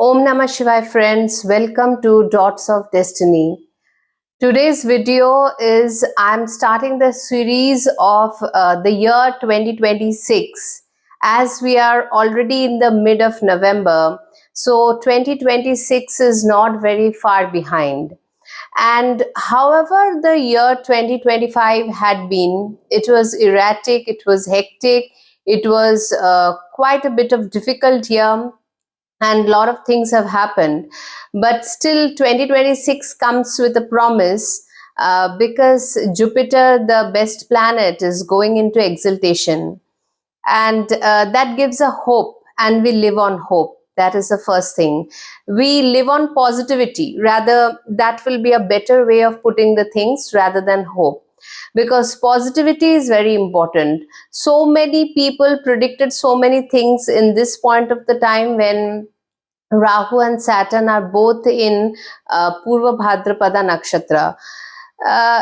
Om Namah Shivaya friends, welcome to Dots of Destiny. Today's video is I'm starting the series of the year 2026 as we are already in the mid of November. So 2026 is not very far behind. And however the year 2025 had been, it was erratic, it was hectic, it was quite a bit of difficult year and a lot of things have happened, but still 2026 comes with a promise, because Jupiter, the best planet, is going into exaltation, and that gives a hope, and we live on hope. That is the first thing. We live on positivity, rather that will be a better way of putting the things rather than hope, because positivity is very important. So many people predicted so many things in this point of the time when Rahu and Saturn are both in Purva Bhadrapada Nakshatra.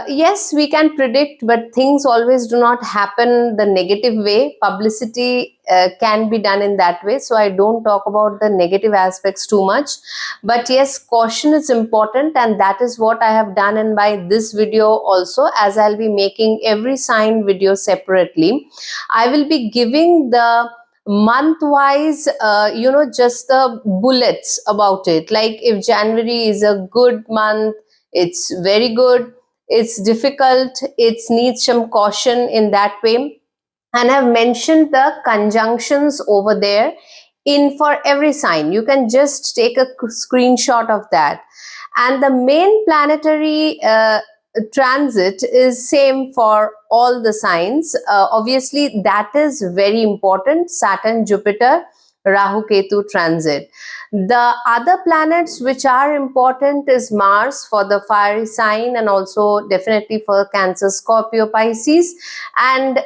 Yes, we can predict, but things always do not happen the negative way. Publicity can be done in that way. So I don't talk about the negative aspects too much. But yes, caution is important, and that is what I have done in by this video also, as I'll be making every sign video separately. I will be giving the month wise, just the bullets about it. Like if January is a good month, it's very good. It's difficult, it needs some caution in that way. And I've mentioned the conjunctions over there in for every sign. You can just take a screenshot of that. And the main planetary transit is same for all the signs. Obviously, that is very important. Saturn, Jupiter, Rahu, Ketu transit. The other planets which are important is Mars for the fiery sign, and also definitely for Cancer, Scorpio, Pisces. And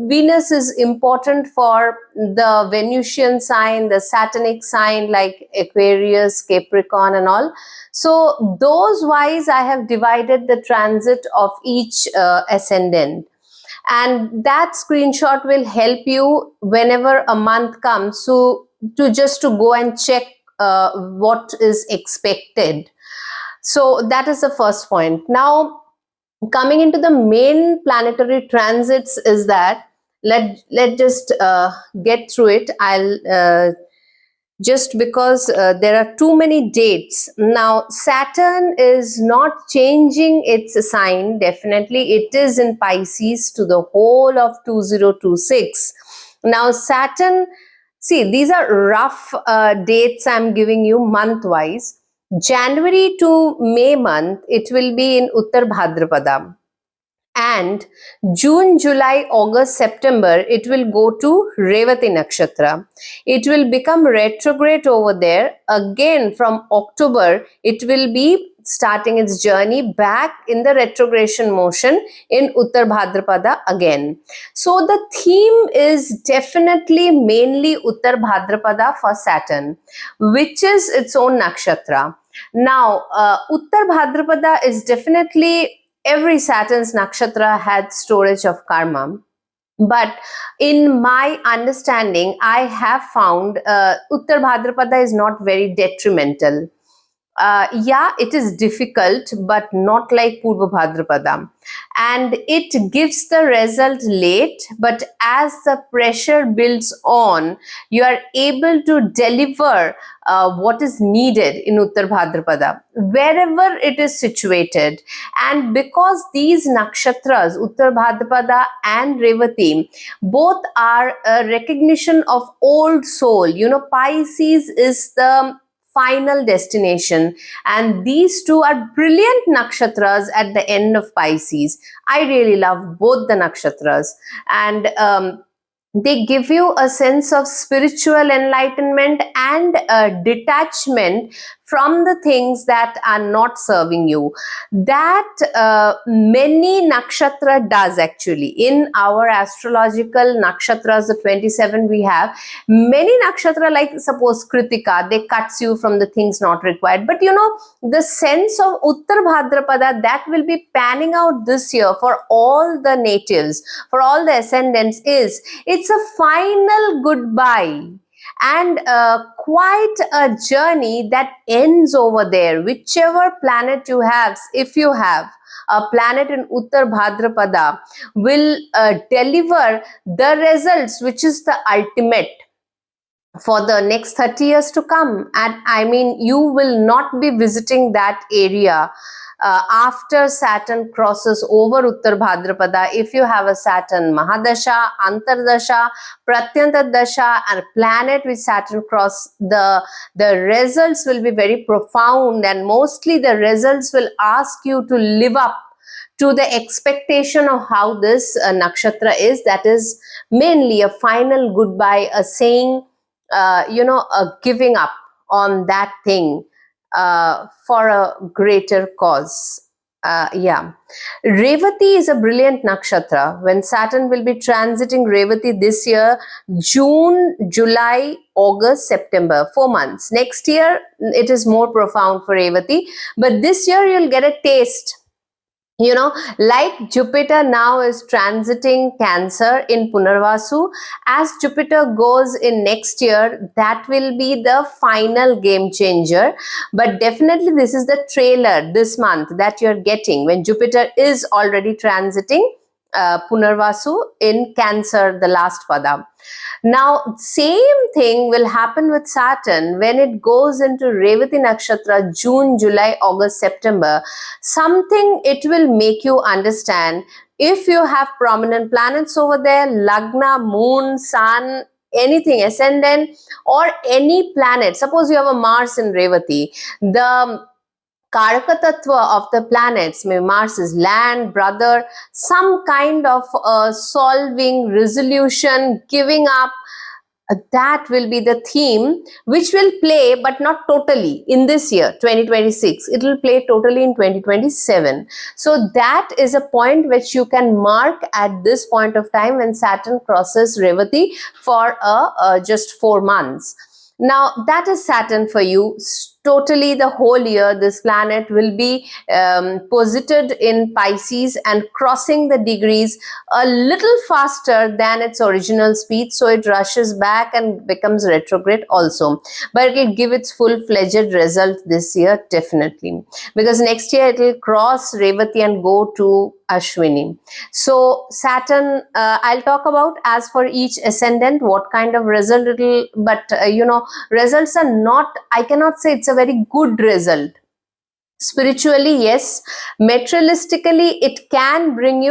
Venus is important for the Venusian sign, the Saturnic sign like Aquarius, Capricorn and all. So those wise I have divided the transit of each ascendant. And that screenshot will help you whenever a month comes to go and check what is expected. So that is the first point. Now, coming into the main planetary transits is that let just get through it. I'll just because there are too many dates. Now, Saturn is not changing its sign. Definitely, it is in Pisces to the whole of 2026. Now, Saturn, see, these are rough dates I'm giving you month-wise. January to May month, it will be in Uttar Bhadrapada. And June, July, August, September, it will go to Revati Nakshatra. It will become retrograde over there. Again, from October, it will be starting its journey back in the retrogression motion in Uttar Bhadrapada again. So the theme is definitely mainly Uttar Bhadrapada for Saturn, which is its own nakshatra. Now, Uttar Bhadrapada is definitely, every Saturn's nakshatra had storage of karma. But in my understanding, I have found Uttar Bhadrapada is not very detrimental. Yeah, it is difficult, but not like Purva Bhadrapada. And it gives the result late, but as the pressure builds on, you are able to deliver what is needed in Uttar Bhadrapada, wherever it is situated. And because these nakshatras, Uttar Bhadrapada and Revati, both are a recognition of old soul. Pisces is the final destination, and these two are brilliant nakshatras at the end of Pisces. I really love both the nakshatras, and they give you a sense of spiritual enlightenment and detachment from the things that are not serving you. That many nakshatra does actually. In our astrological nakshatras, the 27 we have, many nakshatra, like suppose Kritika, they cuts you from the things not required. But the sense of Uttar Bhadrapada, that will be panning out this year for all the natives, for all the ascendants, is it's a final goodbye. and quite a journey that ends over there. Whichever planet you have, if you have a planet in Uttar Bhadrapada, will deliver the results, which is the ultimate for the next 30 years to come. And I mean, you will not be visiting that area after Saturn crosses over Uttar Bhadrapada. If you have a Saturn Mahadasha, Antardasha, Pratyanta Dasha, and a planet with Saturn cross, the results will be very profound, and mostly the results will ask you to live up to the expectation of how this nakshatra is. That is mainly a final goodbye, a saying, a giving up on that thing for a greater cause. Yeah. Revati is a brilliant nakshatra. When Saturn will be transiting Revati this year, June, July, August, September, 4 months. Next year, it is more profound for Revati. But this year, you'll get a taste. Like Jupiter now is transiting Cancer in Punarvasu, as Jupiter goes in next year, that will be the final game changer. But definitely this is the trailer this month that you're getting when Jupiter is already transiting Punarvasu in Cancer, the last pada. Now, same thing will happen with Saturn when it goes into Revati Nakshatra, June, July, August, September. Something it will make you understand. If you have prominent planets over there, Lagna, Moon, Sun, anything, ascendant, or any planet. Suppose you have a Mars in Revati, the Karaka Tattva of the planets, maybe Mars is land, brother, some kind of solving, resolution, giving up. That will be the theme which will play, but not totally in this year 2026. It will play totally in 2027. So that is a point which you can mark at this point of time when Saturn crosses Revati for just 4 months. Now that is Saturn for you. Totally the whole year, this planet will be posited in Pisces and crossing the degrees a little faster than its original speed. So it rushes back and becomes retrograde also. But it will give its full-fledged result this year, definitely. Because next year it will cross Revati and go to Ashwini. So Saturn, I'll talk about as for each ascendant, what kind of result it will, but results are not, I cannot say it's a very good result. Spiritually, yes. Materialistically, it can bring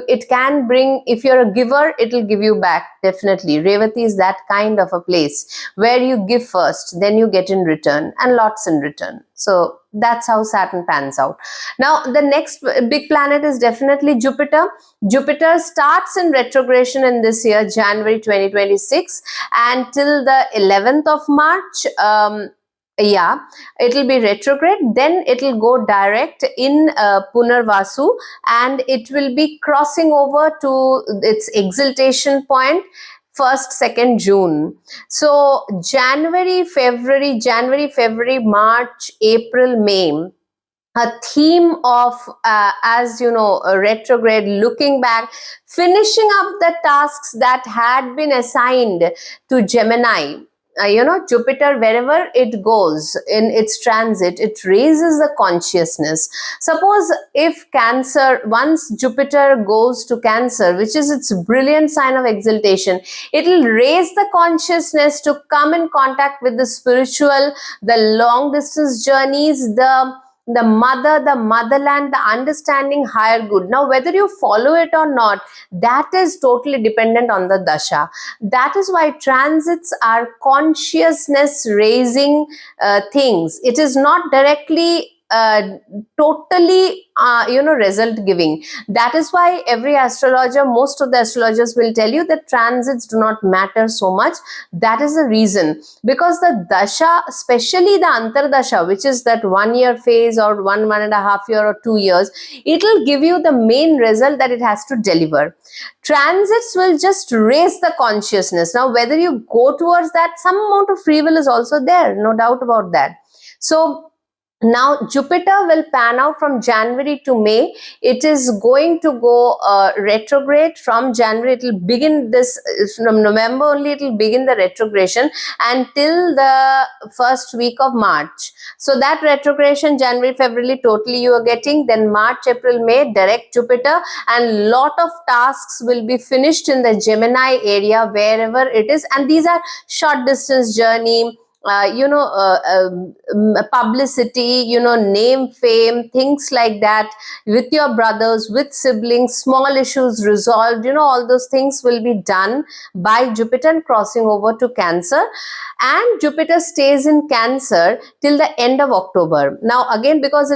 it can bring, if you're a giver, it will give you back, definitely. Revati is that kind of a place where you give first, then you get in return, and lots in return. So that's how Saturn pans out. Now, the next big planet is definitely Jupiter. Jupiter starts in retrogression in this year, January 2026, until the 11th of March. Yeah, it will be retrograde, then it will go direct in Punarvasu, and it will be crossing over to its exaltation point 1st, 2nd June. So January, February, March, April, May, a theme of, as you know, a retrograde, looking back, finishing up the tasks that had been assigned to Gemini. Jupiter, wherever it goes in its transit, it raises the consciousness. Suppose if Cancer, once Jupiter goes to Cancer, which is its brilliant sign of exaltation, it will raise the consciousness to come in contact with the spiritual, the long distance journeys, the mother, the motherland, the understanding higher good. Now, whether you follow it or not, that is totally dependent on the dasha. That is why transits are consciousness raising things. It is not directly totally result giving. That is why every astrologer, most of the astrologers will tell you that transits do not matter so much. That is the reason, because the dasha, especially the antardasha, which is that 1 year phase or 1.5 year or 2 years, it will give you the main result that it has to deliver. Transits will just raise the consciousness. Now, whether you go towards that, some amount of free will is also there, no doubt about that. So Now Jupiter will pan out from January to May. It is going to go retrograde from January. It will begin this from November only. It will begin the retrogression until the first week of March. So that retrogression, January, February, totally you are getting. Then March, April, May, direct Jupiter, and lot of tasks will be finished in the Gemini area wherever it is. And these are short distance journey, publicity, name, fame, things like that, with your brothers, with siblings, small issues resolved, all those things will be done by Jupiter and crossing over to Cancer. And Jupiter stays in Cancer till the end of October. Now again, because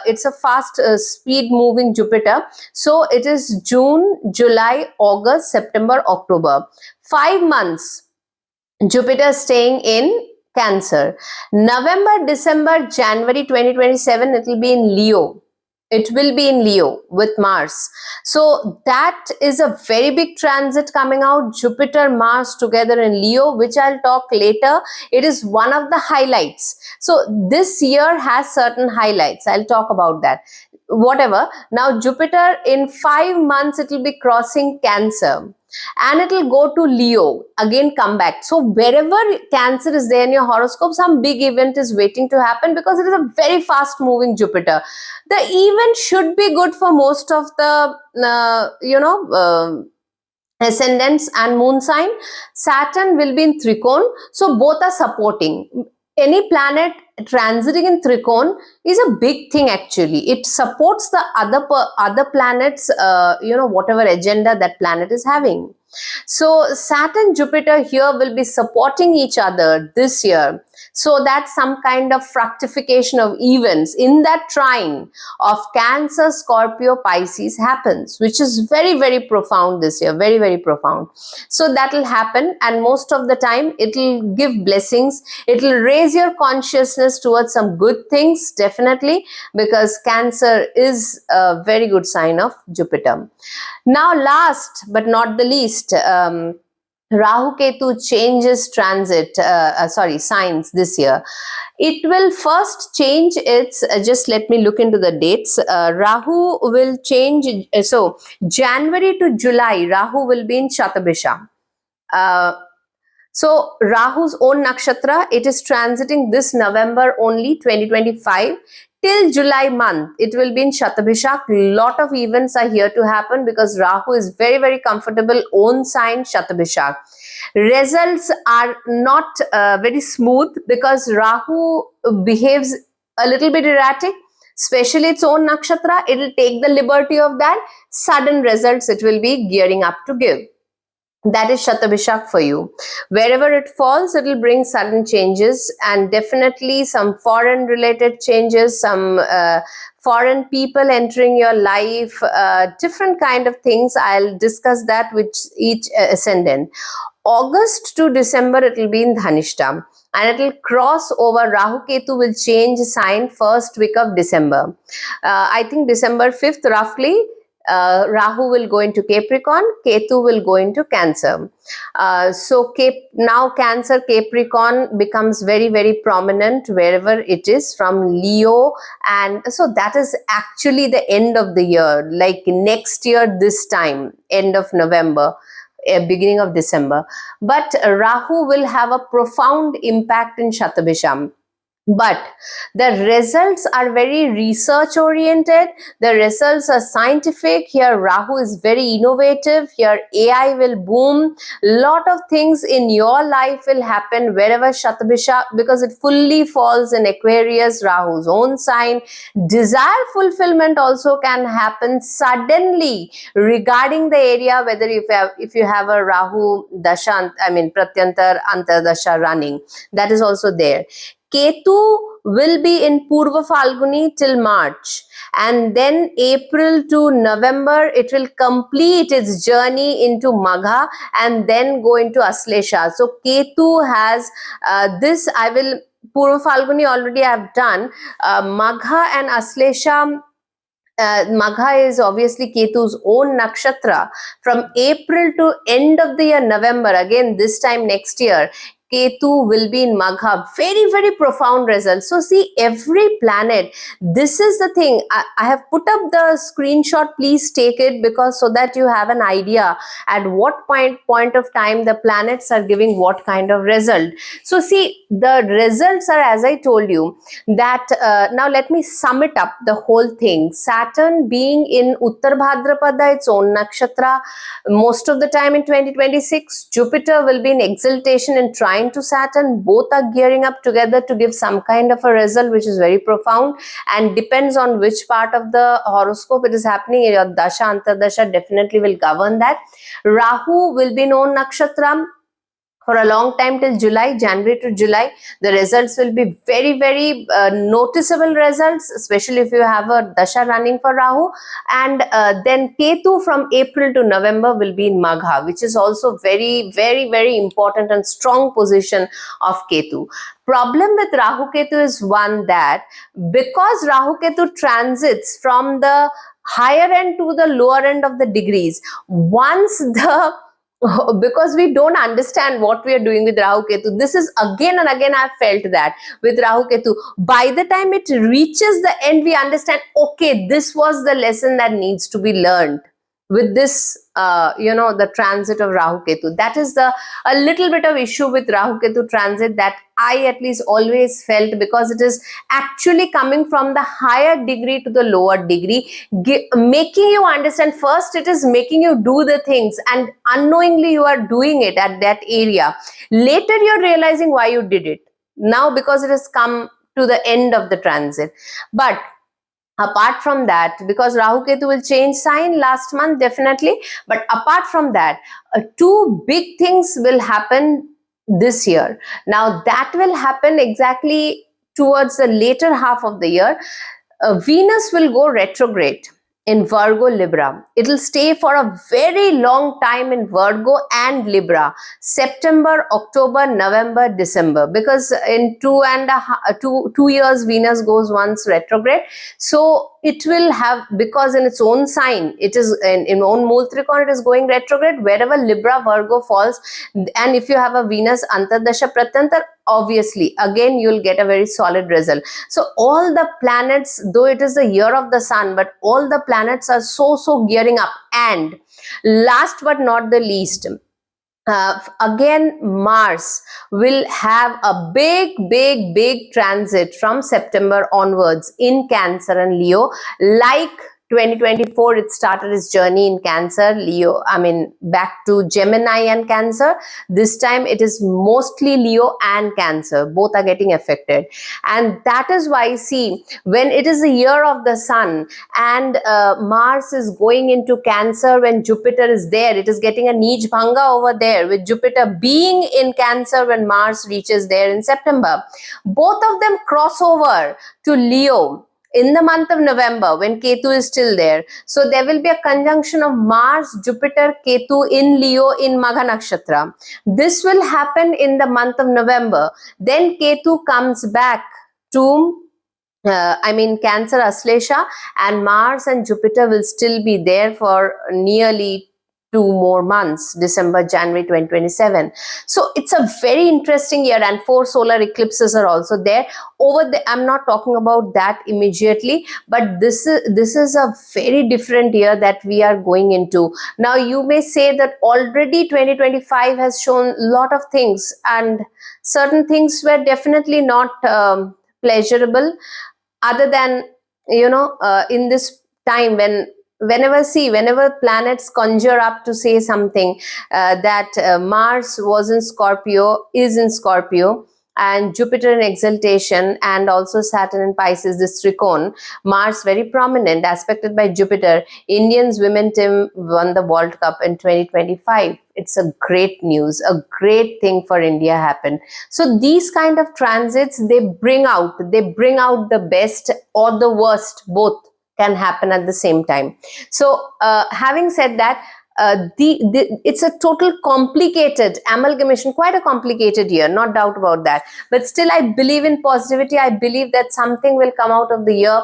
it's a fast speed moving Jupiter, so it is June, July, August, September, October, 5 months Jupiter staying in Cancer. November, December, January 2027, it will be in Leo. It will be in Leo with Mars. So that is a very big transit coming out. Jupiter, Mars together in Leo, which I'll talk later. It is one of the highlights. So this year has certain highlights. I'll talk about that. Whatever. Now Jupiter in 5 months, it will be crossing Cancer. And it will go to Leo, again come back. So wherever Cancer is there in your horoscope, some big event is waiting to happen, because it is a very fast moving Jupiter. The event should be good for most of the ascendants and moon sign. Saturn will be in Trikon, so both are supporting. Any planet transiting in Trikon is a big thing. Actually, it supports the other planets, whatever agenda that planet is having. So Saturn, Jupiter here will be supporting each other this year, so that some kind of fructification of events in that trine of Cancer, Scorpio, Pisces happens, which is very, very profound this year, very, very profound. So that will happen, and most of the time it will give blessings. It will raise your consciousness towards some good things, definitely, because Cancer is a very good sign of Jupiter. Now, last but not the least, Rahu Ketu changes signs this year. It will first change its, just let me look into the dates. Rahu will change, so January to July, Rahu will be in Shatabisha. So Rahu's own nakshatra, it is transiting this November only, 2025. Till July month, it will be in Shatabhishak. Lot of events are here to happen, because Rahu is very, very comfortable, own sign Shatabhishak. Results are not very smooth, because Rahu behaves a little bit erratic, especially its own nakshatra. It will take the liberty of that. Sudden results it will be gearing up to give. That is Shatabhishak for you. Wherever it falls, it will bring sudden changes, and definitely some foreign related changes, some foreign people entering your life, different kind of things. I'll discuss that with each ascendant. August to December, it will be in Dhanishta, and it will cross over. Rahu Ketu will change sign first week of December. I think December 5th roughly. Rahu will go into Capricorn, Ketu will go into Cancer. Now Cancer, Capricorn becomes very, very prominent wherever it is from Leo. And so that is actually the end of the year, like next year, this time, end of November, beginning of December. But Rahu will have a profound impact in Shatabhisham. But the results are very research oriented. The results are scientific. Here Rahu is very innovative. Here AI will boom. Lot of things in your life will happen wherever Shatabhisha, because it fully falls in Aquarius, Rahu's own sign. Desire fulfillment also can happen suddenly regarding the area, whether if you have a Rahu Dasha, Pratyantar Antardasha running, that is also there. Ketu will be in Purva Falguni till March, and then April to November it will complete its journey into Magha and then go into Aslesha. So Ketu has this. I will Purva Falguni already I have done. Magha and Aslesha. Magha is obviously Ketu's own nakshatra. From April to end of the year, November, again this time next year, Ketu will be in Magha. Very, very profound results. So see, every planet, this is the thing. I have put up the screenshot. Please take it, because so that you have an idea at what point of time the planets are giving what kind of result. So see, the results are, as I told you, that now let me sum it up, the whole thing. Saturn being in Uttar Bhadrapada, its own nakshatra, most of the time in 2026. Jupiter will be in exaltation and trine to Saturn. Both are gearing up together to give some kind of a result which is very profound, and depends on which part of the horoscope it is happening. Your dasha antardasha definitely will govern that. Rahu will be known nakshatra for a long time till July, January to July. The results will be very, very noticeable results, especially if you have a dasha running for Rahu. And then Ketu from April to November will be in Magha, which is also very, very, very important and strong position of Ketu. Problem with Rahu Ketu is one, that because Rahu Ketu transits from the higher end to the lower end of the degrees, once the because we don't understand what we are doing with Rahu Ketu. This is again and again I've felt that with Rahu Ketu. By the time it reaches the end, we understand, okay, this was the lesson that needs to be learned with this, the transit of Rahu Ketu. That is a little bit of issue with Rahu Ketu transit that I at least always felt, because it is actually coming from the higher degree to the lower degree, making you understand. First, it is making you do the things, and unknowingly you are doing it at that area. Later, you're realizing why you did it. Now, because it has come to the end of the transit. But apart from that, because Rahu Ketu will change sign last month, definitely. But apart from that, two big things will happen this year. Now, that will happen exactly towards the later half of the year. Venus will go retrograde in Virgo, Libra. It will stay for a very long time in Virgo and Libra, September, October, November, December, because in 2 years Venus goes once retrograde. So it will have, because in its own sign, it is in own Mool Trikon, it is going retrograde wherever Libra, Virgo falls. And if you have a Venus Antardasha Pratyantar, obviously again you'll get a very solid result. So all the planets, though it is the year of the sun, but all the planets are so gearing up. And last but not the least, again Mars will have a big transit from September onwards in Cancer and Leo. Like 2024, it started its journey in Cancer, Leo, back to Gemini and Cancer. This time it is mostly Leo and Cancer. Both are getting affected. And that is why, see, when it is the year of the sun and Mars is going into Cancer, when Jupiter is there, it is getting a Nij Bhanga over there, with Jupiter being in Cancer when Mars reaches there in September. Both of them cross over to Leo in the month of November when Ketu is still there. So there will be a conjunction of Mars, Jupiter, Ketu in Leo in Magha Nakshatra. This will happen in the month of November. Then Ketu comes back to Cancer Aslesha, and Mars and Jupiter will still be there for nearly 2 more months, December, January 2027. So it's a very interesting year, and 4 solar eclipses are also there. I'm not talking about that immediately, but this is a very different year that we are going into. Now, you may say that already 2025 has shown a lot of things, and certain things were definitely not pleasurable, other than, in this time whenever planets conjure up to say something, that Mars was in Scorpio, is in Scorpio, and Jupiter in exaltation, and also Saturn in Pisces, this Trikon. Mars very prominent, aspected by Jupiter. Indians women team won the World Cup in 2025. It's a great news, a great thing for India happened. So these kind of transits, they bring out the best or the worst, both can happen at the same time. So having said that, it's a total complicated amalgamation, quite a complicated year, not doubt about that. But still, I believe in positivity. I believe that something will come out of the year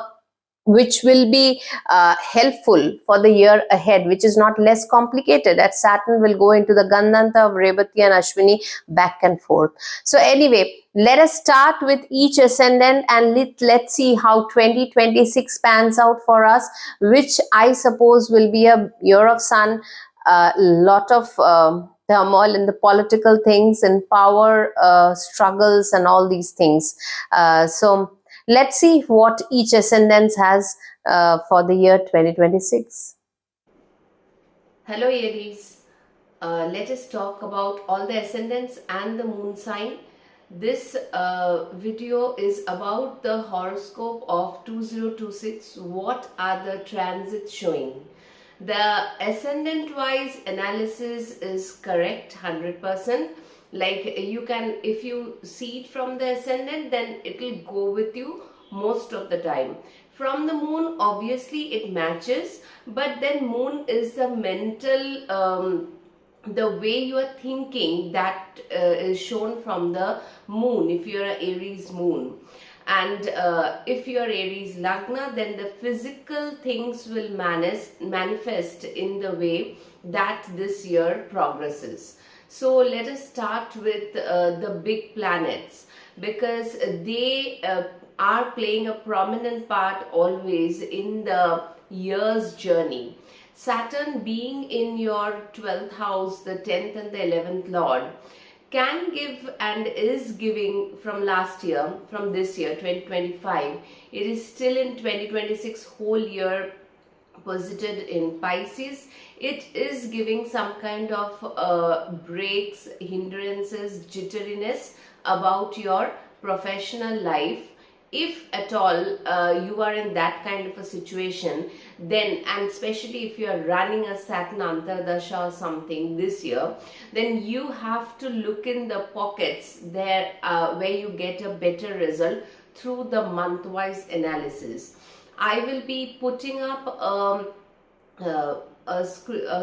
which will be helpful for the year ahead, which is not less complicated, as Saturn will go into the Gandanta of Revati and Ashwini back and forth. So anyway, let us start with each ascendant and let's see how 2026 pans out for us, which I suppose will be a year of sun, a lot of turmoil in the political things and power struggles and all these things. So let's see what each ascendant has for the year 2026. Hello Aries. Let us talk about all the ascendants and the moon sign. This video is about the horoscope of 2026. What are the transits showing? The ascendant wise analysis is correct 100%. Like you can, if you see it from the ascendant, then it will go with you most of the time. From the moon, obviously it matches, but then moon is the mental the way you are thinking, that is shown from the moon if you are an Aries moon. And if you are Aries Lagna, then the physical things will manifest in the way that this year progresses. So let us start with the big planets, because they are playing a prominent part always in the year's journey. Saturn being in your 12th house, the 10th and the 11th lord, can give and is giving from last year, from this year 2025. It is still in 2026 whole year posited in Pisces. It is giving some kind of breaks, hindrances, jitteriness about your professional life. If at all you are in that kind of a situation, then, and especially if you are running a Saturn Antardasha or something this year, then you have to look in the pockets there where you get a better result through the month-wise analysis. I will be putting up a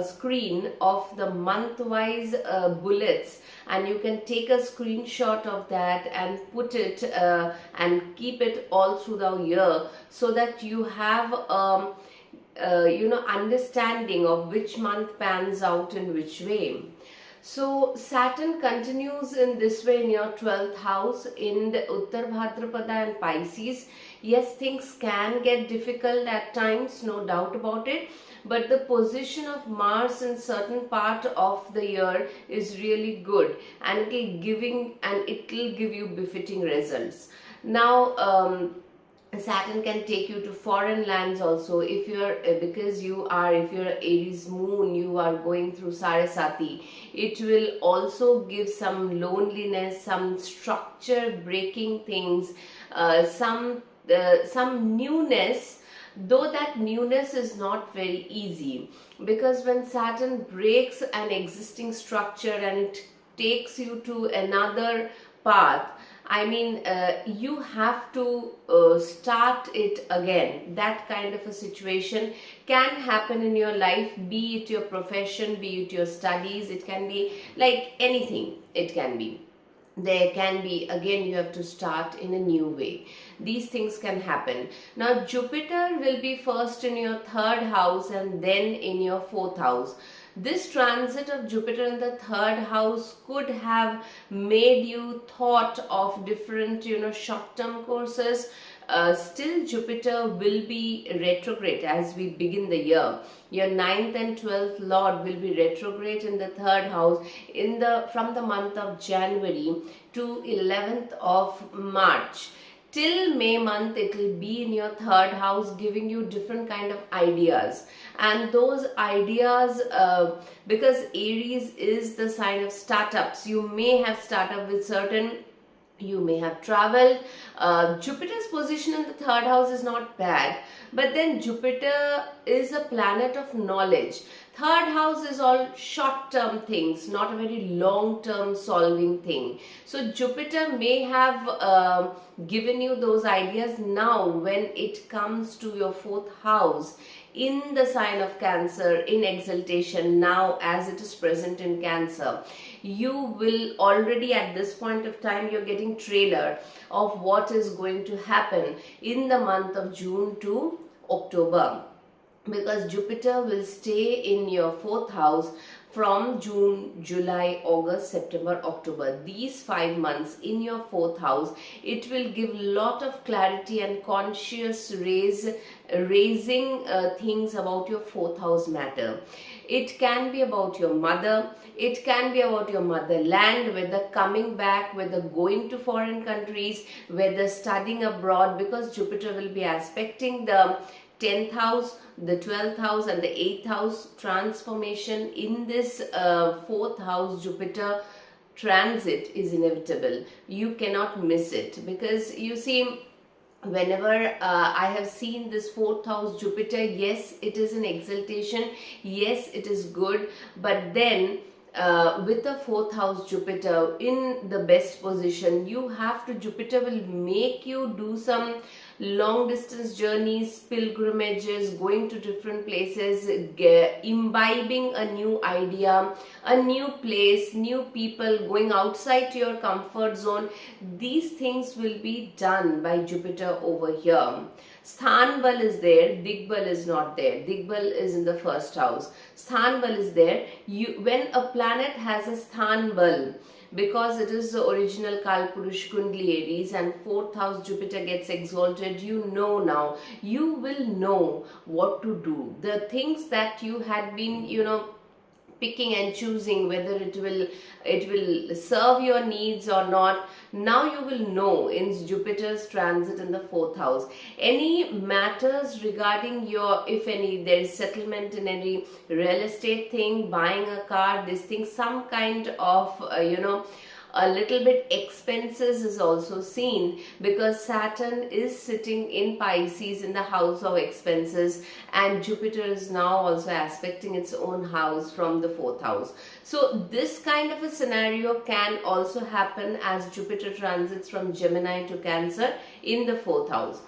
screen of the month-wise bullets, and you can take a screenshot of that and put it and keep it all through the year, so that you have understanding of which month pans out in which way. So Saturn continues in this way in your 12th house in the Uttar Bhadrapada and Pisces. Yes, things can get difficult at times, no doubt about it. But the position of Mars in certain part of the year is really good, and it will give you befitting results. Now, Saturn can take you to foreign lands also. If you're if you're Aries moon, you are going through Sarasati. It will also give some loneliness, some structure breaking things, some newness. Though that newness is not very easy, because when Saturn breaks an existing structure and it takes you to another path, I mean, you have to start it again. That kind of a situation can happen in your life, be it your profession, be it your studies. It can be like anything, it can be. There can be, again, you have to start in a new way. These things can happen. Now Jupiter will be first in your 3rd house and then in your 4th house. This transit of Jupiter in the 3rd house could have made you thought of different short-term courses. Still Jupiter will be retrograde as we begin the year. Your 9th and 12th lord will be retrograde in the 3rd house from the month of January to 11th of March. Till May month it will be in your 3rd house, giving you different kind of ideas. And those ideas, because Aries is the sign of startups, you may have startup with certain, you may have traveled. Jupiter's position in the 3rd house is not bad, but then Jupiter is a planet of knowledge. 3rd house is all short-term things, not a very long-term solving thing. So Jupiter may have given you those ideas. Now when it comes to your 4th house, in the sign of Cancer, in exaltation, now as it is present in Cancer, you will already at this point of time, you're getting trailer of what is going to happen in the month of June to October, because Jupiter will stay in your fourth house from June, July, August, September, October. These 5 months in your fourth house, it will give lot of clarity and conscious raising things about your fourth house matter. It can be about your mother, it can be about your motherland, whether coming back, whether going to foreign countries, whether studying abroad, because Jupiter will be aspecting the 10th house, the 12th house and the 8th house transformation. In this 4th house Jupiter transit is inevitable. You cannot miss it, because you see, whenever I have seen this 4th house Jupiter, yes, it is an exaltation, yes, it is good, but then with the 4th house Jupiter in the best position, you have to, Jupiter will make you do some long distance journeys, pilgrimages, going to different places, imbibing a new idea, a new place, new people, going outside to your comfort zone. These things will be done by Jupiter over here. Sthanbal is there, Digbal is not there. Digbal is in the first house. Sthanbal is there. When a planet has a Sthanbal, because it is the original Kalpurush Kundli Aries and 4th house Jupiter gets exalted, you know now, you will know what to do. The things that you had been, picking and choosing whether it will serve your needs or not, now you will know in Jupiter's transit in the 4th house. Any matters regarding your, if any, there is settlement in any real estate thing, buying a car, this thing, some kind of a little bit expenses is also seen, because Saturn is sitting in Pisces in the house of expenses, and Jupiter is now also aspecting its own house from the 4th house. So this kind of a scenario can also happen as Jupiter transits from Gemini to Cancer in the 4th house.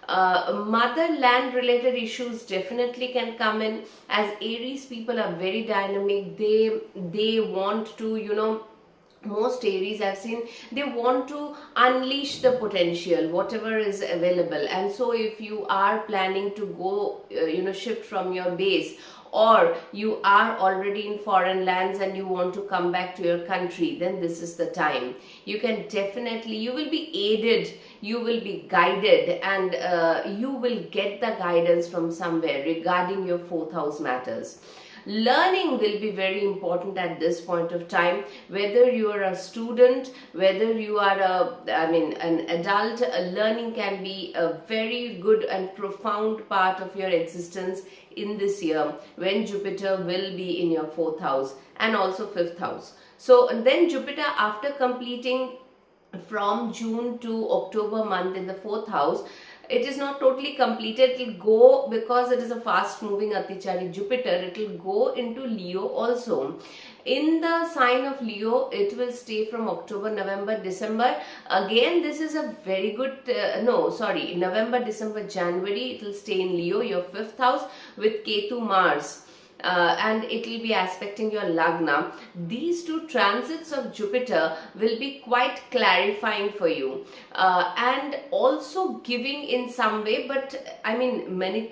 Motherland related issues definitely can come in, as Aries people are very dynamic. They want to, most Aries I've seen, they want to unleash the potential, whatever is available. And so if you are planning to go, shift from your base, or you are already in foreign lands and you want to come back to your country, then this is the time. You can definitely, you will be aided, you will be guided, and you will get the guidance from somewhere regarding your 4th house matters. Learning will be very important at this point of time, whether you are a student, whether you are an adult. Learning can be a very good and profound part of your existence in this year, when Jupiter will be in your 4th house and also 5th house. So and then Jupiter, after completing from June to October month in the 4th house, it is not totally completed. It will go, because it is a fast moving Atichari Jupiter, it will go into Leo also. In the sign of Leo, it will stay from October, November, December. Again, this is a very good, November, December, January, it will stay in Leo, your 5th house, with Ketu Mars. And it will be aspecting your Lagna. These two transits of Jupiter will be quite clarifying for you, and also giving in some way, but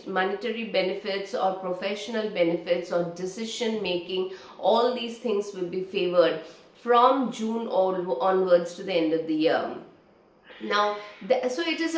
monetary benefits or professional benefits or decision making, all these things will be favored from June onwards to the end of the year. Now, so it is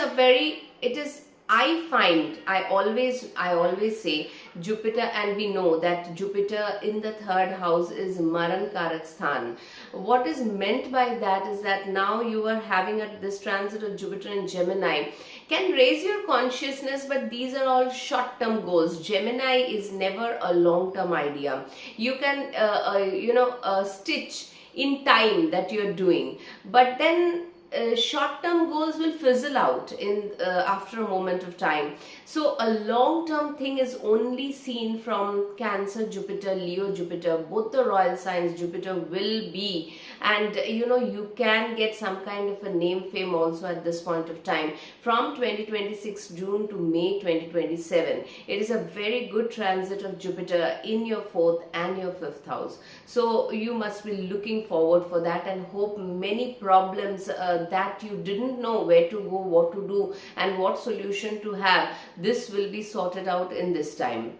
I always say Jupiter, and we know that Jupiter in the 3rd house is Maran Karak Sthan. What is meant by that is that now you are having this transit of Jupiter in Gemini can raise your consciousness, but these are all short-term goals. Gemini is never a long-term idea. You can stitch in time that you're doing, but then short-term goals will fizzle out in after a moment of time. So a long-term thing is only seen from Cancer Jupiter, Leo Jupiter, both the royal signs Jupiter will be, and you can get some kind of a name fame also at this point of time from 2026 June to May 2027. It is a very good transit of Jupiter in your 4th and your 5th house. So you must be looking forward for that, and hope many problems that you didn't know where to go, what to do, and what solution to have, this will be sorted out in this time.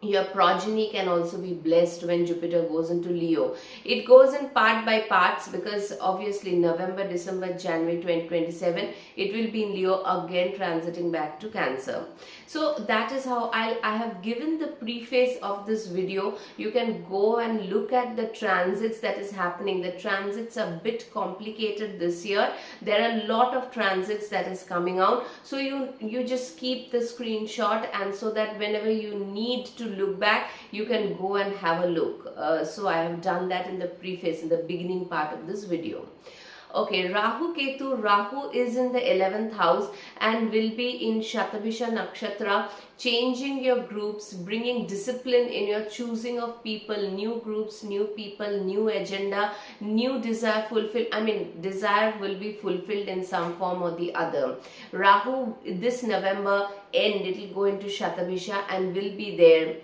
Your progeny can also be blessed when Jupiter goes into Leo. It goes in part by parts, because obviously November, December, January 2027, it will be in Leo again, transiting back to Cancer. So that is how I have given the preface of this video. You can go and look at the transits that is happening. The transits are a bit complicated this year. There are a lot of transits that is coming out. So you just keep the screenshot, and so that whenever you need to look back, you can go and have a look. So I have done that in the preface, in the beginning part of this video. Okay, Rahu Ketu. Rahu is in the 11th house and will be in Shatabisha Nakshatra, changing your groups, bringing discipline in your choosing of people, new groups, new people, new agenda, new desire fulfilled. I mean, desire will be fulfilled in some form or the other. Rahu, this November end, it will go into Shatabisha and will be there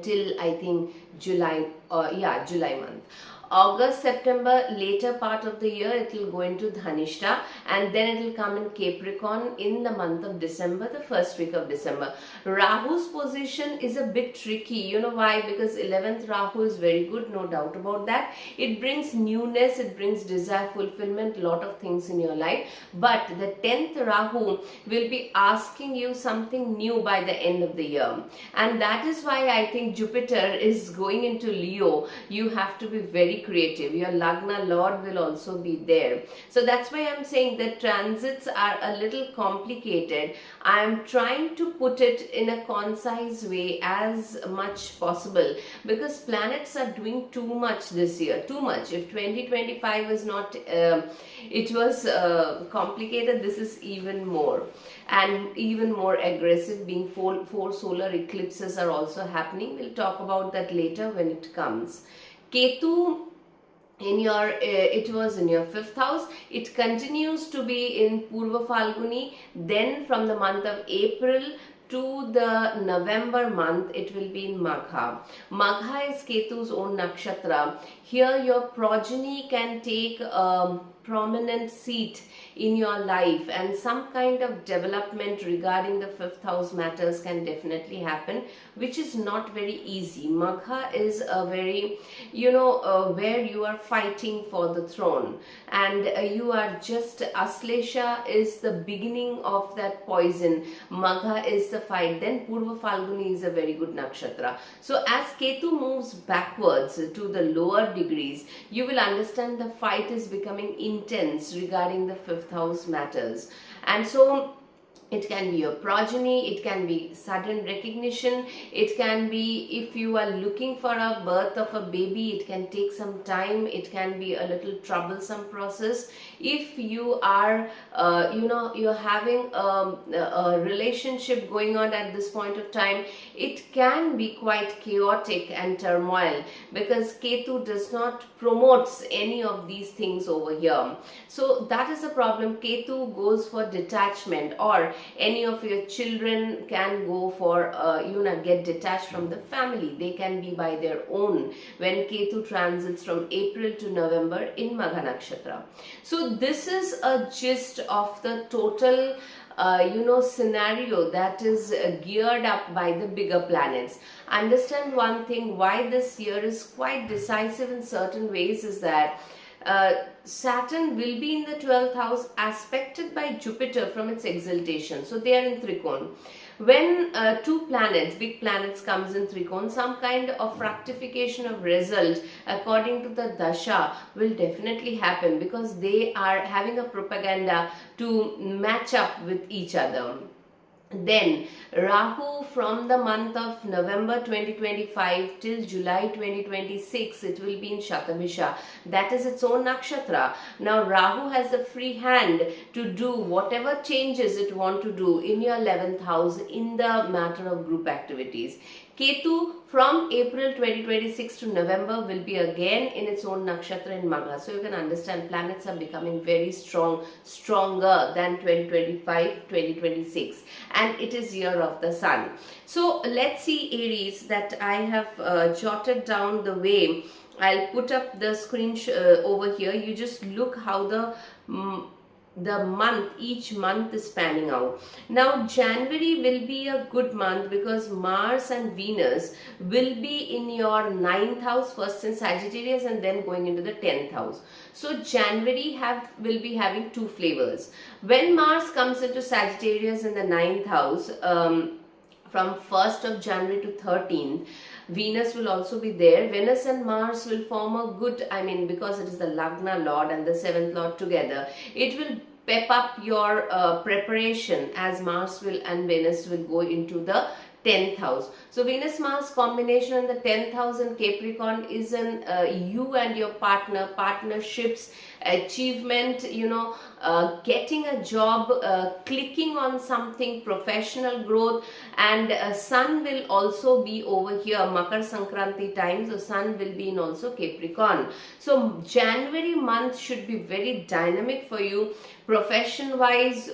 till I think July, July month. August, September, later part of the year, it will go into Dhanishta, and then it will come in Capricorn in the month of December, the first week of December. Rahu's position is a bit tricky. You know why? Because 11th Rahu is very good, no doubt about that. It brings newness, it brings desire fulfillment, lot of things in your life. But the 10th Rahu will be asking you something new by the end of the year. And that is why I think Jupiter is going into Leo. You have to be very creative. Your Lagna Lord will also be there. So that's why I'm saying that transits are a little complicated. I am trying to put it in a concise way as much possible, because planets are doing too much this year. Too much. If 2025 was not, it was complicated, this is even more. And even more aggressive, being four solar eclipses are also happening. We'll talk about that later when it comes. Ketu in your it was in your 5th house. It continues to be in Purva Falguni. Then from the month of April to the November month, it will be in Magha. Magha is Ketu's own nakshatra. Here your progeny can take a prominent seat in your life, and some kind of development regarding the 5th house matters can definitely happen, which is not very easy. Magha is a very, where you are fighting for the throne, and you are just, Aslesha is the beginning of that poison. Magha is the fight. Then Purva Falguni is a very good nakshatra. So as Ketu moves backwards to the lower degrees, you will understand the fight is becoming intense regarding the 5th house matters. And so it can be your progeny, it can be sudden recognition, it can be if you are looking for a birth of a baby, it can take some time, it can be a little troublesome process. If you are, you're having a relationship going on at this point of time, it can be quite chaotic and turmoil, because Ketu does not promotes any of these things over here. So that is the problem. Ketu goes for detachment, or any of your children can go for get detached from the family. They can be by their own when Ketu transits from April to November in Magha Nakshatra. So this is a gist of the total scenario that is geared up by the bigger planets. Understand one thing, why this year is quite decisive in certain ways is that Saturn will be in the 12th house, aspected by Jupiter from its exaltation. So they are in Trikon. When two planets, big planets comes in Trikon, some kind of fructification of result according to the Dasha will definitely happen, because they are having a propaganda to match up with each other. Then Rahu from the month of November 2025 till July 2026, it will be in Shatabisha. That is its own nakshatra. Now Rahu has the free hand to do whatever changes it want to do in your 11th house in the matter of group activities. Ketu from April 2026 to November will be again in its own nakshatra in Magha. So you can understand planets are becoming very stronger than 2025-2026, and it is year of the sun. So let's see Aries, that I have jotted down the way. I'll put up the screen over here. You just look how the the month, each month is panning out. Now January will be a good month because Mars and Venus will be in your ninth house, first in Sagittarius and then going into the 10th house. So January will be having two flavors. When Mars comes into Sagittarius in the ninth house, from 1st of January to 13th, Venus will also be there. Venus and Mars will form a good, because it is the Lagna Lord and the 7th Lord together, it will pep up your preparation, as Mars will and Venus will go into the 10th house. So Venus Mars combination in the 10th house in Capricorn is an you and your partner, partnerships, achievement, getting a job, clicking on something, professional growth. And Sun will also be over here, Makar Sankranti time, so Sun will be in also Capricorn. So January month should be very dynamic for you, profession wise,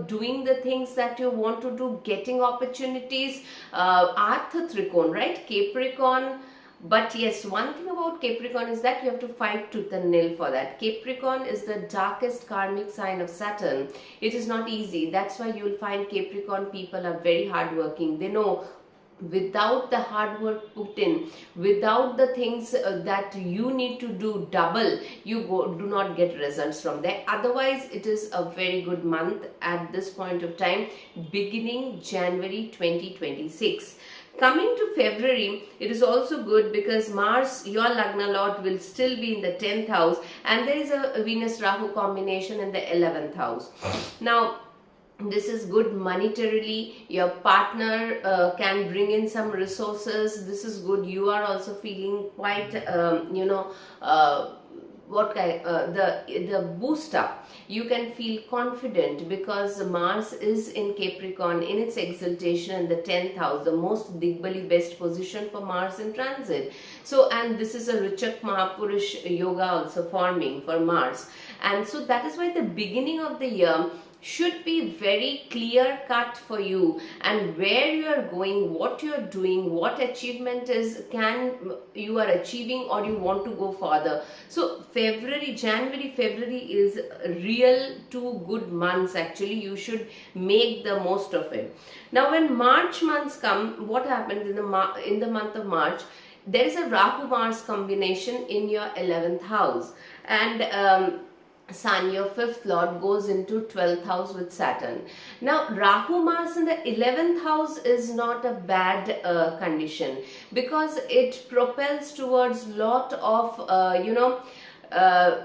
doing the things that you want to do, getting opportunities, Artha Trikon, right, Capricorn. But yes, one thing about Capricorn is that you have to fight tooth and nail for that. Capricorn is the darkest karmic sign of Saturn. It is not easy. That's why you'll find Capricorn people are very hardworking. They know without the hard work put in, without the things that you need to do double, you do not get results from there. Otherwise, it is a very good month at this point of time, beginning January 2026. Coming to February, it is also good because Mars, your Lagna Lord, will still be in the 10th house, and there is a Venus Rahu combination in the 11th house. Now, this is good monetarily. Your partner can bring in some resources. This is good. You are also feeling quite, the boost up. You can feel confident because Mars is in Capricorn in its exaltation in the 10th house, the most Digbali best position for Mars in transit. So, and this is a Richak Mahapurush yoga also forming for Mars. And so that is why the beginning of the year should be very clear cut for you, and where you are going, what you are doing, what achievement is you are achieving, or you want to go further. So January, February is real two good months. Actually, you should make the most of it. Now when March months come, what happens in the month of March? There is a Rahu Mars combination in your 11th house, and Sun, your 5th Lord, goes into 12th house with Saturn. Now, Rahu Mars in the 11th house is not a bad condition, because it propels towards lot of,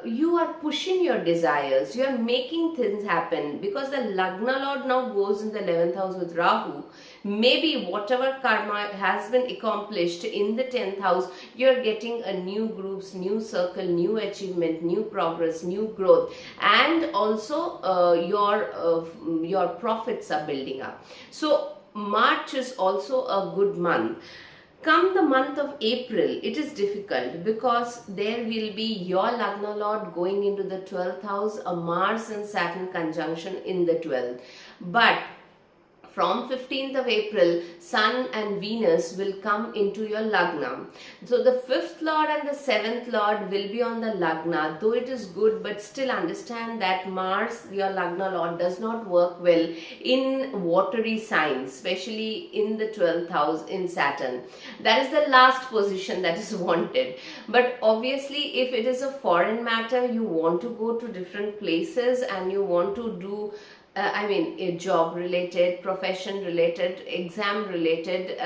you are pushing your desires, you are making things happen, because the Lagna Lord now goes in the 11th house with Rahu. Maybe whatever karma has been accomplished in the 10th house, you are getting a new groups, new circle, new achievement, new progress, new growth, and also your profits are building up. So March is also a good month. Come the month of April, it is difficult because there will be your Lagna Lord going into the 12th house, a Mars and Saturn conjunction in the 12th. But from 15th of April, Sun and Venus will come into your Lagna. So the 5th Lord and the 7th Lord will be on the Lagna, though it is good, but still understand that Mars, your Lagna Lord, does not work well in watery signs, especially in the 12th house in Saturn. That is the last position that is wanted. But obviously, if it is a foreign matter, you want to go to different places and you want to do a job related, profession related, exam related,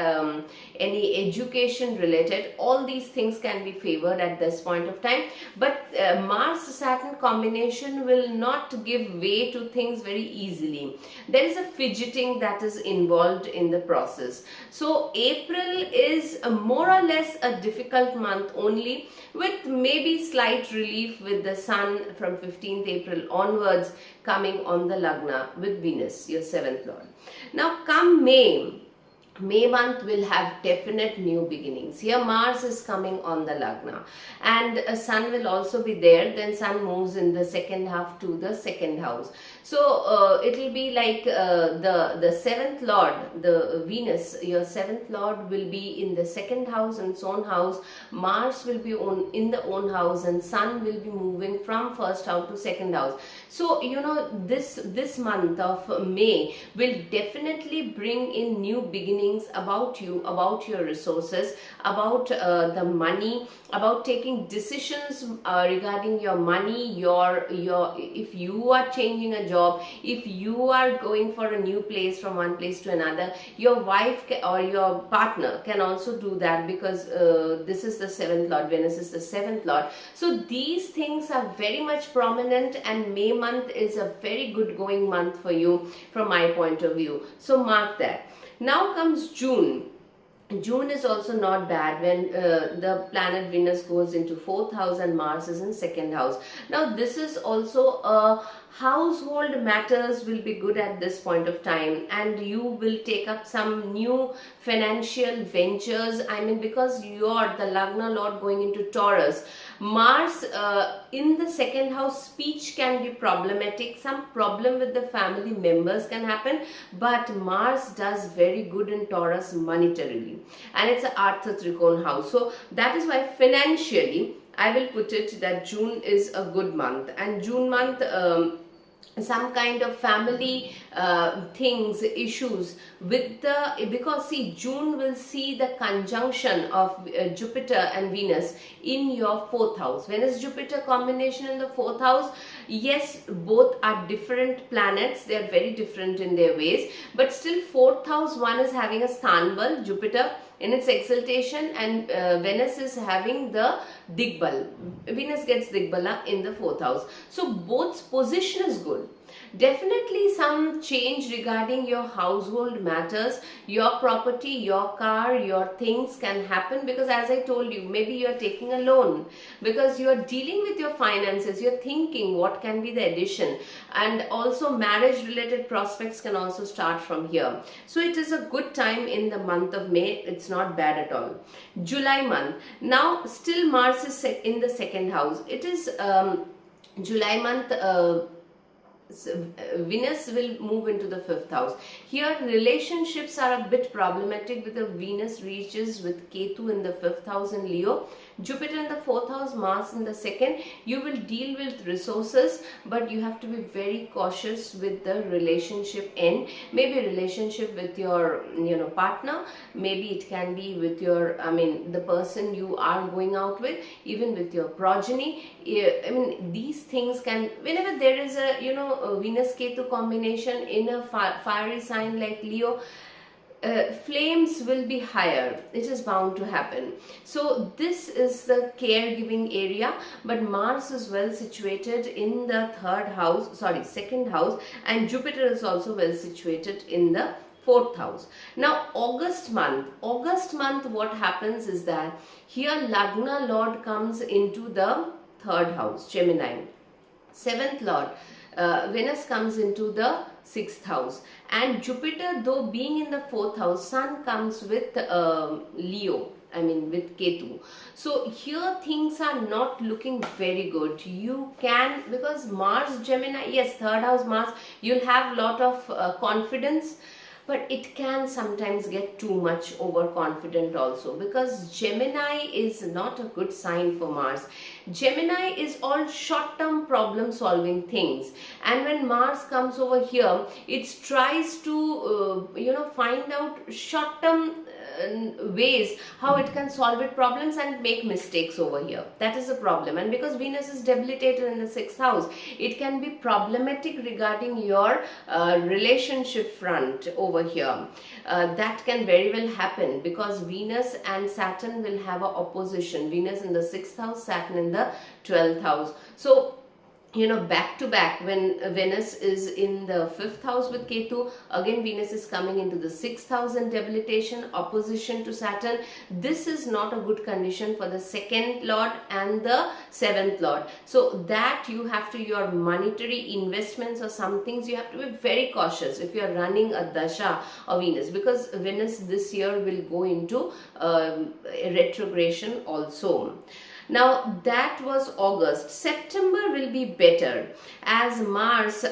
any education related, all these things can be favored at this point of time. But Mars Saturn combination will not give way to things very easily. There is a fidgeting that is involved in the process. So April is more or less a difficult month only, with maybe slight relief with the Sun from 15th April onwards coming on the Lagna with Venus, your 7th Lord. Now come May, May month will have definite new beginnings. Here Mars is coming on the Lagna, and a Sun will also be there. Then Sun moves in the second half to the second house. So it will be like the seventh lord, the Venus, your seventh lord will be in the second house and its own house. Mars will be in the own house, and Sun will be moving from first house to second house. So this month of May will definitely bring in new beginnings about you, about your resources, about the money, about taking decisions regarding your money, your if you are changing a job, if you are going for a new place from one place to another, your wife or your partner can also do that, because this is the seventh lord, Venus is the seventh lord. So these things are very much prominent, and May month is a very good going month for you from my point of view. So mark that. Now comes June. June is also not bad when the planet Venus goes into fourth house and Mars is in second house. Now this is also a household matters will be good at this point of time, and you will take up some new financial ventures. I mean, because you are the Lagna lord going into Taurus. Mars in the second house, speech can be problematic, some problem with the family members can happen, but Mars does very good in Taurus monetarily, and it's an Artha Trikon house. So that is why financially I will put it that June is a good month. And June month, some kind of family things, issues with the, because see, June will see the conjunction of Jupiter and Venus in your fourth house. Venus Jupiter combination in the fourth house, yes, both are different planets, they are very different in their ways, but still fourth house, one is having a Stanbal, Jupiter in its exaltation, and Venus is having the Digbal. Venus gets Digbala in the fourth house. So both position is good. Definitely some change regarding your household matters, your property, your car, your things can happen, because as I told you, maybe you are taking a loan, because you are dealing with your finances, you are thinking what can be the addition, and also marriage related prospects can also start from here. So it is a good time in the month of May, it's not bad at all. July month, now still Mars is in the second house. It is July month, Venus will move into the fifth house. Here relationships are a bit problematic, because Venus reaches with Ketu in the fifth house in Leo, Jupiter in the fourth house, Mars in the second. You will deal with resources, but you have to be very cautious with the relationship end. Maybe relationship with your partner, maybe it can be with your, I mean, the person you are going out with, even with your progeny. I mean, these things can, whenever there is a Venus Ketu combination in a fiery sign like Leo, flames will be higher. It is bound to happen. So this is the caregiving area, but Mars is well situated in the second house, and Jupiter is also well situated in the fourth house. Now August month, what happens is that here Lagna lord comes into the third house, Gemini. Seventh lord, Venus comes into the sixth house, and Jupiter, though being in the fourth house, Sun comes with Leo, I mean with Ketu. So here things are not looking very good. You can, because Mars Gemini, yes, third house Mars, you'll have lot of confidence, but it can sometimes get too much overconfident also, because Gemini is not a good sign for Mars. Gemini is all short-term problem solving things, and when Mars comes over here, it tries to find out short-term ways how it can solve it problems and make mistakes over here. That is a problem. And because Venus is debilitated in the sixth house, it can be problematic regarding your relationship front over here. That can very well happen, because Venus and Saturn will have a opposition. Venus in the sixth house, Saturn in the 12th house. So back to back, when Venus is in the fifth house with Ketu, again Venus is coming into the sixth house in debilitation, opposition to Saturn. This is not a good condition for the second lord and the seventh lord. So that you have to, your monetary investments or some things, you have to be very cautious if you are running a dasha of Venus, because Venus this year will go into retrogression also. Now that was August. September will be better as Mars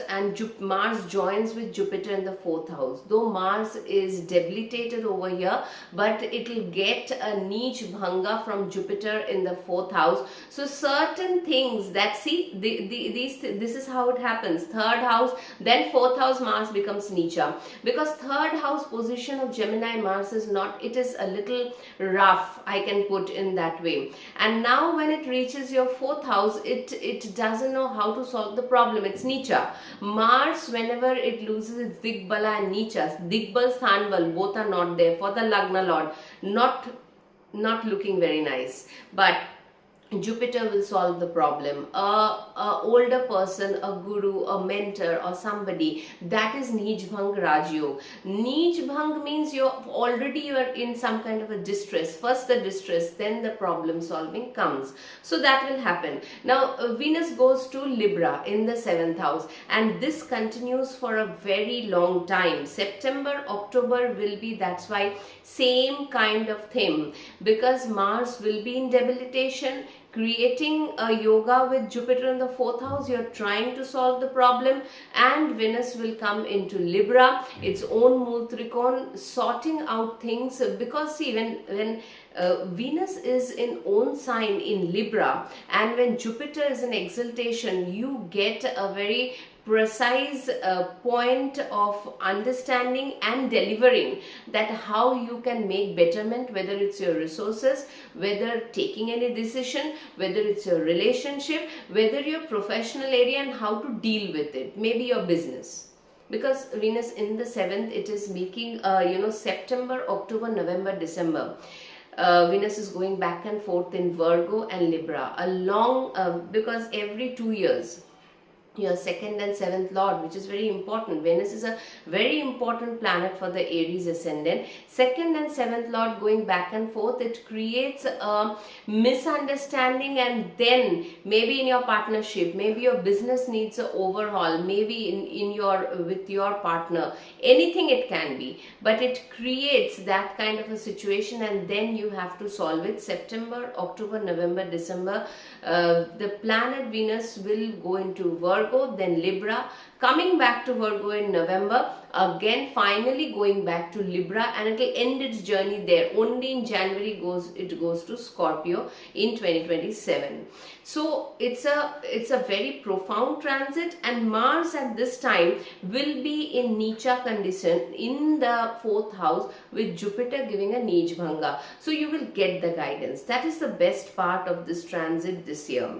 joins with Jupiter in the fourth house. Though Mars is debilitated over here, but it will get a niche bhanga from Jupiter in the fourth house. So certain things that, see, this is how it happens. Third house, then fourth house Mars becomes nicha, because third house position of Gemini Mars is not, it is a little rough, I can put in that way. And now when it reaches your fourth house, it doesn't know how to solve the problem. It's nicha. Mars, whenever it loses its digbala and nichas, digbal sthanbal, both are not there for the lagna lord, not looking very nice. But Jupiter will solve the problem. A older person, a guru, a mentor, or somebody, that is Nij Bhang Rajyog. Nij Bhang means you are in some kind of a distress. First the distress, then the problem solving comes. So that will happen. Now Venus goes to Libra in the seventh house, and this continues for a very long time. September, October will be, that's why same kind of theme, because Mars will be in debilitation, creating a yoga with Jupiter in the fourth house. You're trying to solve the problem, and Venus will come into Libra, its own Mool Trikon, sorting out things. Because see, when Venus is in own sign in Libra, and when Jupiter is in exaltation, you get a very precise point of understanding and delivering that how you can make betterment, whether it's your resources, whether taking any decision, whether it's your relationship, whether your professional area, and how to deal with it, maybe your business. Because Venus in the seventh, it is making September, October, November, December. Venus is going back and forth in Virgo and Libra, because every 2 years your second and seventh lord, which is very important. Venus is a very important planet for the Aries ascendant. Second and seventh lord going back and forth, it creates a misunderstanding, and then maybe in your partnership, maybe your business needs an overhaul, maybe with your partner, anything it can be, but it creates that kind of a situation, and then you have to solve it. September, October, November, December, the planet Venus will go into Virgo, then Libra, coming back to Virgo in November, again finally going back to Libra, and it will end its journey there. Only in January it goes to Scorpio in 2027. So it's a very profound transit, and Mars at this time will be in Nicha condition in the fourth house, with Jupiter giving a Nij Bhanga. So you will get the guidance. That is the best part of this transit this year.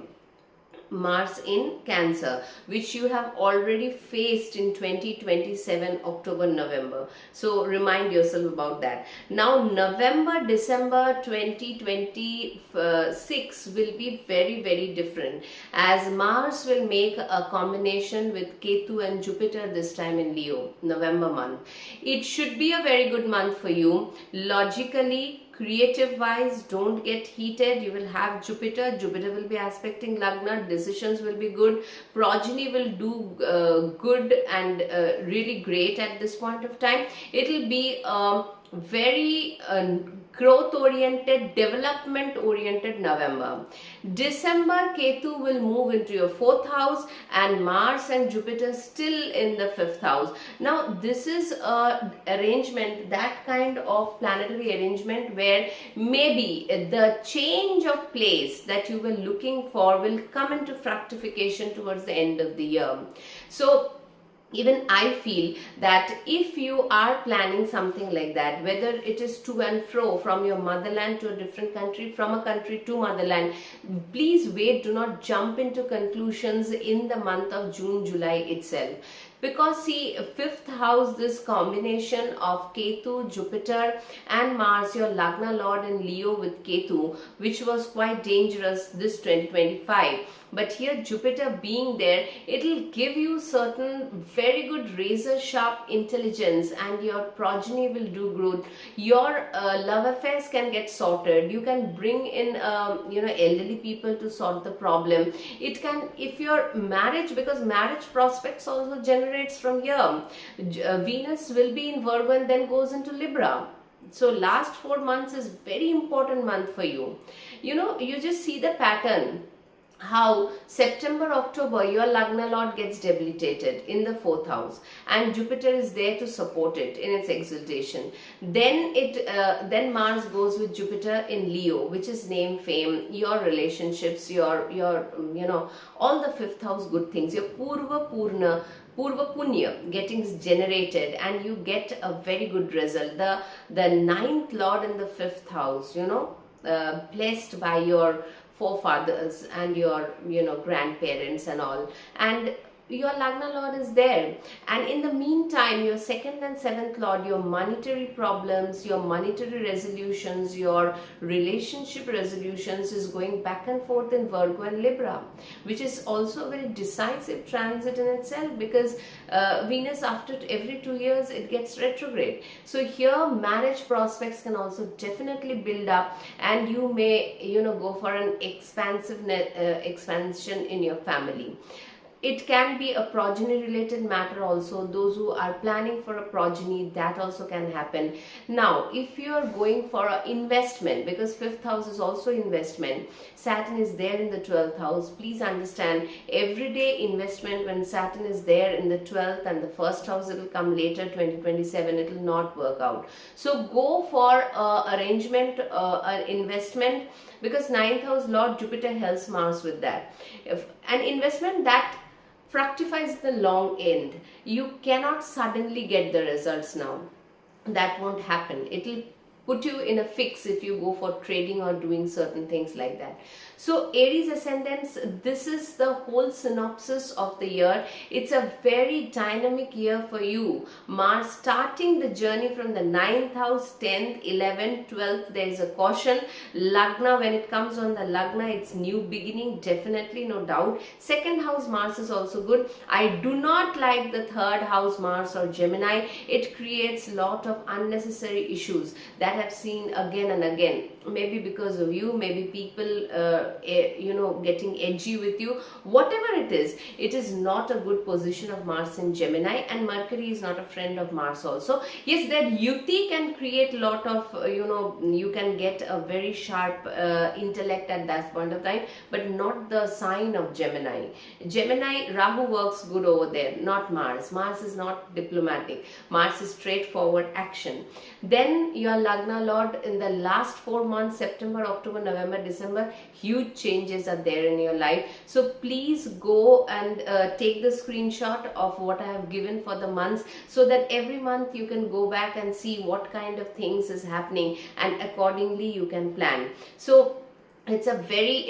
Mars in Cancer, which you have already faced in 2027 October, November. So remind yourself about that. Now November, December 2026 will be very, very different, as Mars will make a combination with Ketu and Jupiter this time in Leo, November month. It should be a very good month for you. Logically, creative wise, don't get heated. You will have Jupiter will be aspecting Lagna, decisions will be good, progeny will do good and really great at this point of time. It will be very growth oriented, development oriented November. December, Ketu will move into your fourth house, and Mars and Jupiter still in the fifth house. Now this is a arrangement, that kind of planetary arrangement, where maybe the change of place that you were looking for will come into fructification towards the end of the year. So even I feel that if you are planning something like that, whether it is to and fro from your motherland to a different country, from a country to motherland, please wait, do not jump into conclusions in the month of June, July itself. Because see, fifth house, this combination of Ketu, Jupiter and Mars, your Lagna Lord in Leo with Ketu, which was quite dangerous this 2025. but here Jupiter being there, it'll give you certain very good razor sharp intelligence, and your progeny will do good. Your love affairs can get sorted. You can bring in elderly people to sort the problem. It can, if your marriage, because marriage prospects also generates from here. Venus will be in Virgo and then goes into Libra. So last 4 months is very important month for you. You just see the pattern, how September, October, your Lagna Lord gets debilitated in the 4th house, and Jupiter is there to support it in its exaltation. Then Mars goes with Jupiter in Leo, which is name, fame, your relationships, your all the 5th house good things, your Purva Punya getting generated, and you get a very good result. The ninth Lord in the 5th house, blessed by your forefathers and your grandparents and all, and your Lagna Lord is there. And in the meantime, your 2nd and 7th Lord, your monetary problems, your monetary resolutions, your relationship resolutions is going back and forth in Virgo and Libra, which is also a very decisive transit in itself, because Venus, after every 2 years, it gets retrograde. So here marriage prospects can also definitely build up, and you may go for an expansion in your family. It can be a progeny related matter also. Those who are planning for a progeny, that also can happen. Now, if you are going for an investment, because 5th house is also investment, Saturn is there in the 12th house. Please understand, everyday investment, when Saturn is there in the 12th and the 1st house, it will come later, 2027, it will not work out. So go for arrangement, an investment, because 9th house Lord Jupiter helps Mars with that. If an investment that fructifies the long end, you cannot suddenly get the results now. That won't happen. It will put you in a fix if you go for trading or doing certain things like that. So Aries ascendants, this is the whole synopsis of the year. It's a very dynamic year for you. Mars starting the journey from the 9th house, 10th, 11th, 12th, there is a caution. Lagna, when it comes on the Lagna, it's new beginning, definitely, no doubt. 2nd house Mars is also good. I do not like the 3rd house Mars or Gemini. It creates lot of unnecessary issues that I've seen again and again. Maybe because of you, maybe people getting edgy with you. Whatever it is not a good position of Mars in Gemini, and Mercury is not a friend of Mars also. Yes, that Yukti can create a lot of you can get a very sharp intellect at that point of time, but not the sign of Gemini. Rahu works good over there, not Mars. Mars is not diplomatic. Mars is straightforward action. Then your Lagna Lord in the last 4 months, September, October, November, December, huge changes are there in your life. So please go and take the screenshot of what I have given for the months, so that every month you can go back and see what kind of things is happening, and accordingly you can plan. So it's a very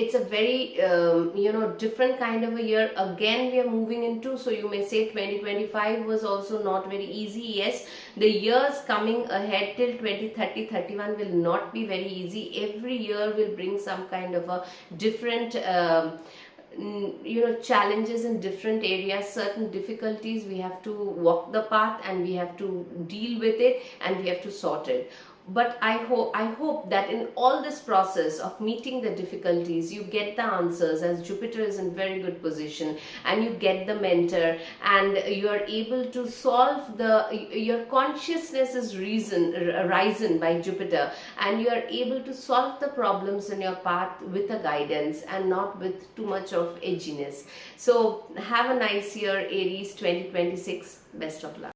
different kind of a year again we are moving into. So you may say 2025 was also not very easy. Yes, the years coming ahead till 2030, 31 will not be very easy. Every year will bring some kind of a different challenges in different areas, certain difficulties. We have to walk the path, and we have to deal with it, and we have to sort it. But I hope that in all this process of meeting the difficulties, you get the answers, as Jupiter is in very good position, and you get the mentor, and you are able to solve your consciousness is risen by Jupiter, and you are able to solve the problems in your path with a guidance and not with too much of edginess. So have a nice year, Aries 2026. Best of luck.